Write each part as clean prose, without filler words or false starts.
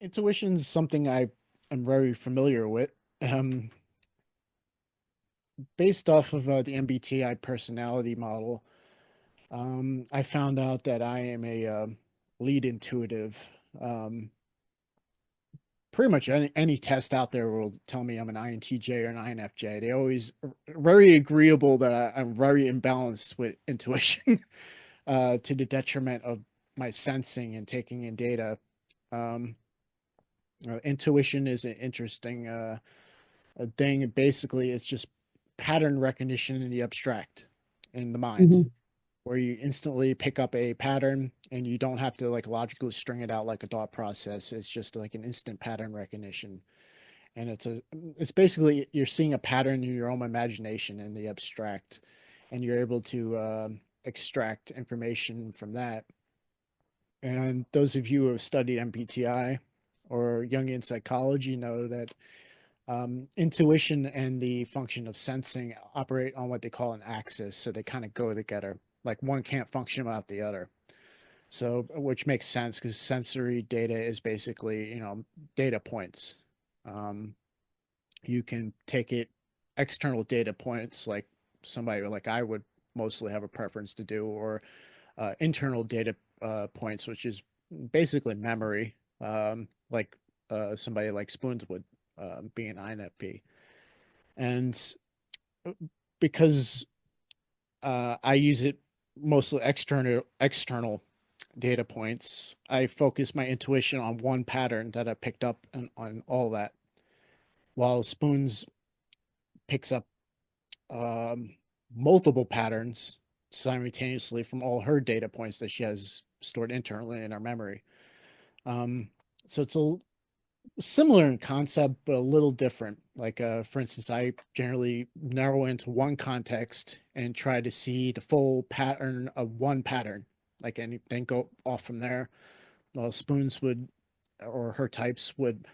Intuition is something I am very familiar with. Um, Based off of the MBTI personality model, I found out that I am a lead intuitive. Um, Pretty much any test out there will tell me I'm an INTJ or an INFJ. They always very agreeable that I'm very imbalanced with intuition, to the detriment of my sensing and taking in data. Um, Intuition is an interesting a thing. Basically, it's just pattern recognition in the abstract in the mind, Hmm. where you instantly pick up a pattern and you don't have to like logically string it out like a thought process. It's just like an instant pattern recognition. And it's basically you're seeing a pattern in your own imagination in the abstract, and you're able to extract information from that. And those of you who have studied MBTI or Jungian psychology know that intuition and the function of sensing operate on what they call an axis. So they kind of go together. Like one can't function without the other. So, which makes sense because sensory data is basically, data points. Um, you can take it external data points like somebody like I would mostly have a preference to do, or internal data points, which is basically memory, like somebody like Spoons would, being an INFP. And because I use it mostly external data points, I focus my intuition on one pattern that I picked up on all that, while Spoons picks up um, multiple patterns simultaneously from all her data points that she has stored internally in her memory. Um, so it's a similar in concept, but a little different. Like, for instance, I generally narrow into one context and try to see the full pattern of one pattern, like, and then go off from there. Well, Spoons would, or her types would,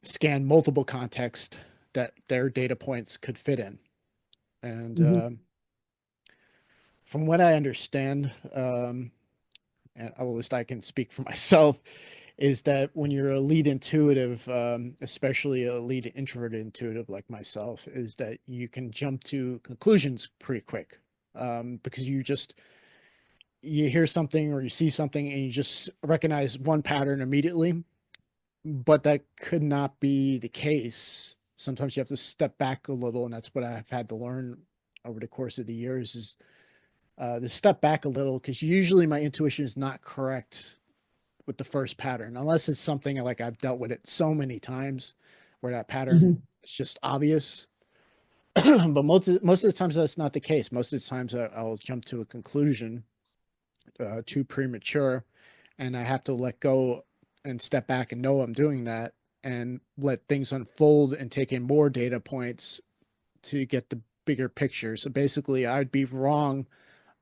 scan multiple contexts that their data points could fit in. And Hmm. from what I understand, and at least I can speak for myself, is that when you're a lead intuitive, especially a lead introverted intuitive like myself, is that you can jump to conclusions pretty quick, because you hear something or you see something and you just recognize one pattern immediately, but that could not be the case. Sometimes you have to step back a little, and that's what I've had to learn over the course of the years is to step back a little, because usually my intuition is not correct with the first pattern, unless it's something like I've dealt with it so many times where that pattern Hmm. is just obvious. But most of the times that's not the case. Most of the times I'll jump to a conclusion too premature, and I have to let go and step back and know I'm doing that, and let things unfold and take in more data points to get the bigger picture. So basically, I'd be wrong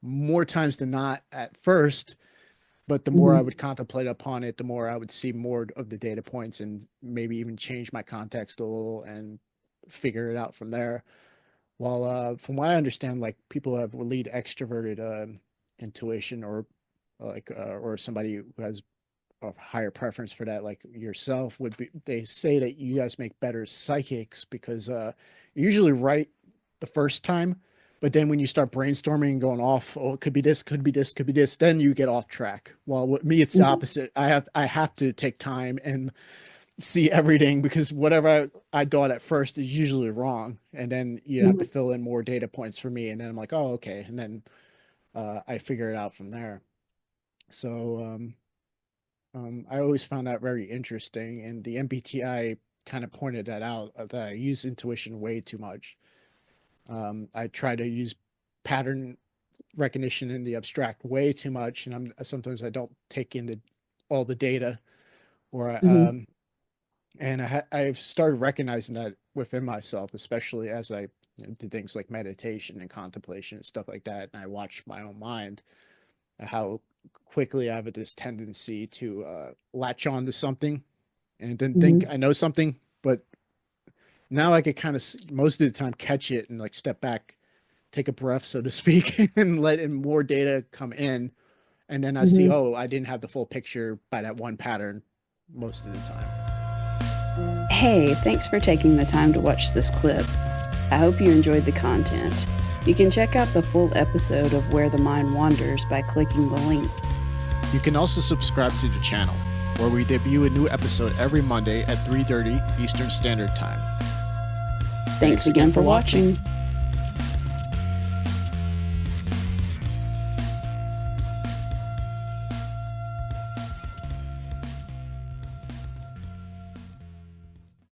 more times than not at first, but the more I Hmm. would contemplate upon it, the more I would see more of the data points and maybe even change my context a little and figure it out from there. While from what I understand, like people have lead extroverted intuition, or or somebody who has a higher preference for that, like yourself, would be. They say that you guys make better psychics because you're usually right the first time, but then when you start brainstorming and going off, oh, it could be this, could be this, could be this, then you get off track. While with me, it's the Hmm. opposite. I have to take time and see everything, because whatever I thought at first is usually wrong, and then you have to Hmm. fill in more data points for me, and then I'm like, oh, okay, and then I figure it out from there. So I always found that very interesting, and the MBTI kind of pointed that out, that I use intuition way too much. I try to use pattern recognition in the abstract way too much, and sometimes I don't take into all the data, or Hmm. I've started recognizing that within myself, especially as I did things like meditation and contemplation and stuff like that, and I watch my own mind, how quickly I have this tendency to latch on to something and then think Hmm. I know something, but now I could kind of most of the time catch it and like step back, take a breath, so to speak, and let in more data come in, and then I see, Hmm. oh, I didn't have the full picture by that one pattern. most of the time. Hey, thanks for taking the time to watch this clip. I hope you enjoyed the content. You can check out the full episode of Where the Mind Wanders by clicking the link. You can also subscribe to the channel, where we debut a new episode every Monday at 3:30 Eastern Standard Time. Thanks again for watching.